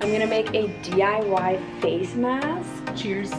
I'm gonna make a DIY face mask. Cheers.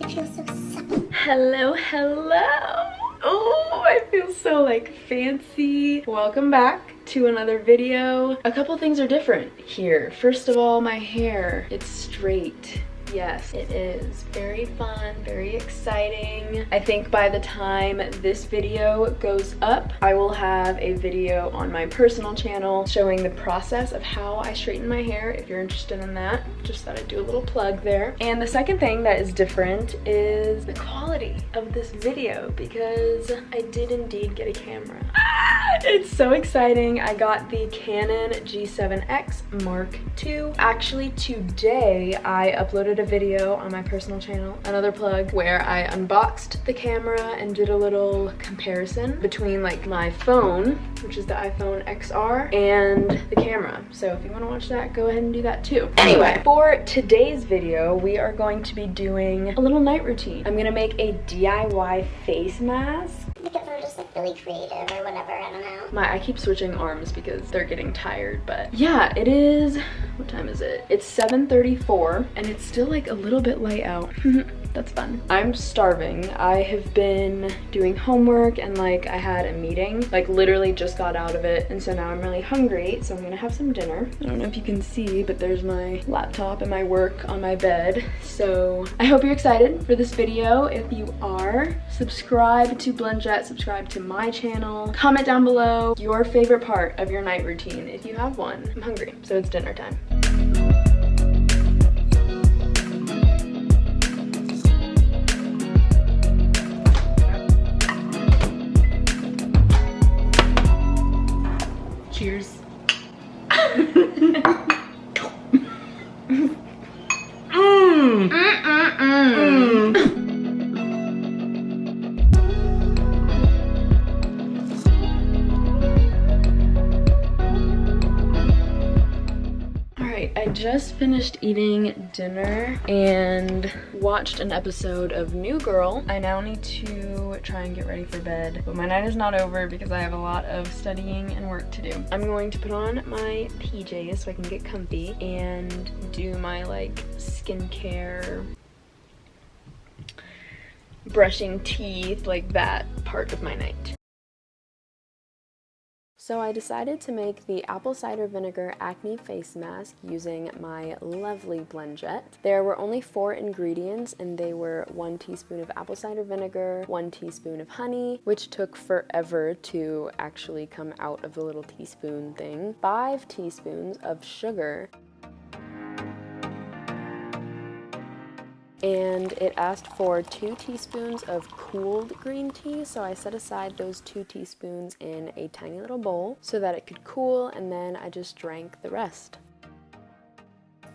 It feels so supple. Hello, hello. Oh, I feel so like fancy. Welcome back to another video. A couple things are different here. First of all, my hair, it's straight. Yes, it is. Very fun, very exciting. I think by the time this video goes up, I will have a video on my personal channel showing the process of how I straighten my hair. If you're interested in that, just thought I'd do a little plug there. And the second thing that is different is the quality of this video, because I did indeed get a camera. It's so exciting. I got the Canon G7X Mark II. Actually, today I uploaded a video on my personal channel, another plug, where I unboxed the camera and did a little comparison between like my phone, which is the iPhone XR, and the camera. So if you want to watch that, go ahead and do that too. Anyway, for today's video, we are going to be doing a little night routine. I'm gonna make a DIY face mask. Because we're just like really creative or whatever, I don't know. I keep switching arms because they're getting tired, but yeah, it is, what time is it? It's 7:34 and it's still like a little bit light out. That's fun. I'm starving. I have been doing homework and like I had a meeting, like literally just got out of it, and so now I'm really hungry, so I'm gonna have some dinner. I don't know if you can see, but there's my laptop and my work on my bed. So I hope you're excited for this video. If you are, subscribe to BlendJet, subscribe to my channel. Comment down below your favorite part of your night routine if you have one. I'm hungry, so it's dinner time. Cheers. I just finished eating dinner and watched an episode of New Girl. I now need to try and get ready for bed, but my night is not over because I have a lot of studying and work to do. I'm going to put on my PJs so I can get comfy and do my like skincare, brushing teeth, like that part of my night. So I decided to make the apple cider vinegar acne face mask using my lovely BlendJet. There were only 4 ingredients, and they were 1 teaspoon of apple cider vinegar, 1 teaspoon of honey, which took forever to actually come out of the little teaspoon thing, 5 teaspoons of sugar, and it asked for 2 teaspoons of cooled green tea, so I set aside those 2 teaspoons in a tiny little bowl so that it could cool, and then I just drank the rest.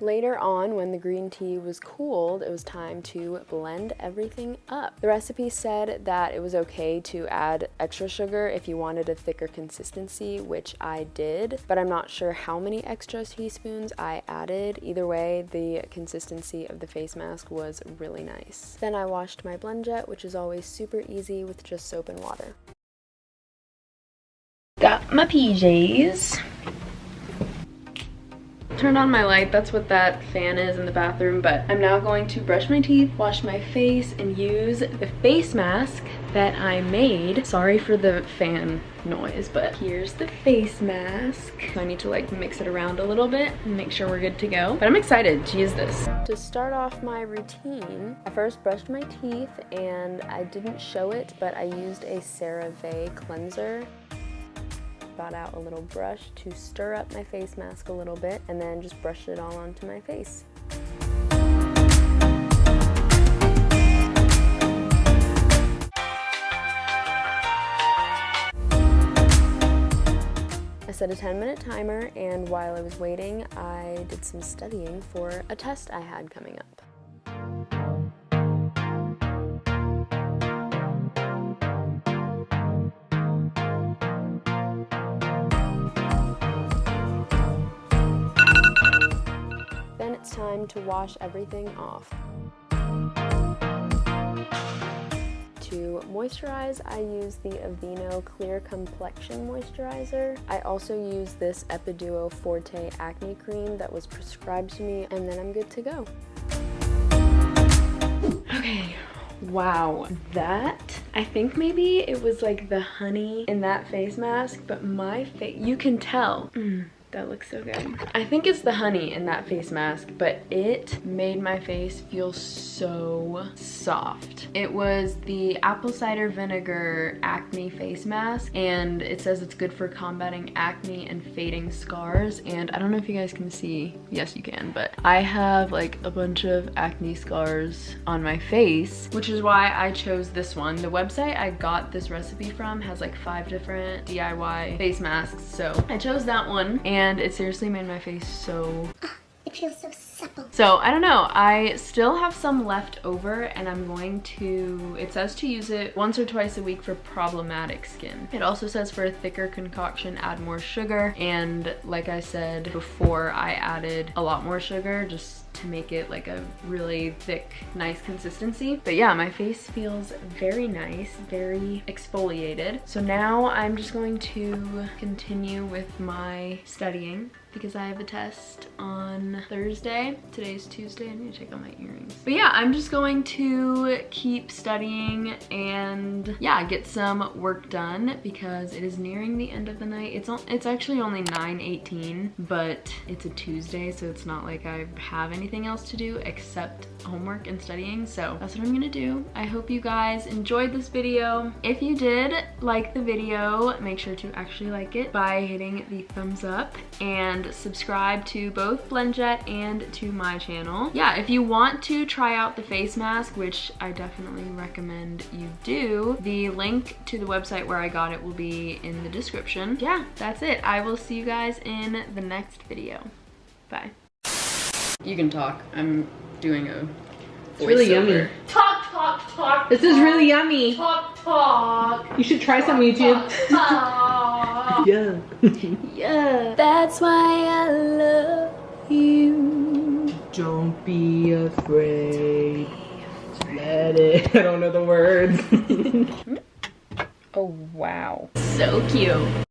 Later on, when the green tea was cooled, it was time to blend everything up. The recipe said that it was okay to add extra sugar if you wanted a thicker consistency, which I did, but I'm not sure how many extra teaspoons I added. Either way, the consistency of the face mask was really nice. Then I washed my BlendJet, which is always super easy with just soap and water. Got my PJs. Turned on my light, that's what that fan is in the bathroom, but I'm now going to brush my teeth, wash my face, and use the face mask that I made. Sorry for the fan noise, but here's the face mask. I need to like mix it around a little bit and make sure we're good to go, but I'm excited to use this. To start off my routine, I first brushed my teeth, and I didn't show it, but I used a CeraVe cleanser. Got out a little brush to stir up my face mask a little bit, and then just brushed it all onto my face. I set a 10-minute timer, and while I was waiting, I did some studying for a test I had coming up. Time to wash everything off. To moisturize, I use the Aveeno Clear Complexion Moisturizer. I also use this Epiduo Forte Acne Cream that was prescribed to me, and then I'm good to go. Okay. Wow, that, I think maybe it was like the honey in that face mask, but my face, you can tell. That looks so good. I think it's the honey in that face mask, but it made my face feel so soft. It was the apple cider vinegar acne face mask, and it says it's good for combating acne and fading scars. And I don't know if you guys can see, yes you can, but I have like a bunch of acne scars on my face, which is why I chose this one. The website I got this recipe from has like 5 different DIY face masks, so I chose that one, and it seriously made my face so... It feels so supple. So I don't know, I still have some left over, and I'm going to, it says to use it once or twice a week for problematic skin. It also says for a thicker concoction, add more sugar. And like I said before, I added a lot more sugar just to make it like a really thick, nice consistency. But yeah, my face feels very nice, very exfoliated. So now I'm just going to continue with my studying because I have a test on Thursday. Today's Tuesday. I need to take out my earrings. But yeah, I'm just going to keep studying and yeah, get some work done because it is nearing the end of the night. It's actually only 9:18, but it's a Tuesday, so it's not like I have anything else to do except homework and studying. So that's what I'm gonna do. I hope you guys enjoyed this video. If you did like the video, make sure to actually like it by hitting the thumbs up and subscribe to both BlendJet and to my channel. Yeah, if you want to try out the face mask, which I definitely recommend you do, the link to the website where I got it will be in the description. Yeah, that's it. I will see you guys in the next video. Bye. You can talk. I'm doing a It's really yummy. Talk, talk, talk. This is really yummy. Talk, talk. You should try some YouTube. Talk. Yeah. Yeah. That's why I love you. Don't be afraid. Let it. I don't know the words. Oh wow. So cute.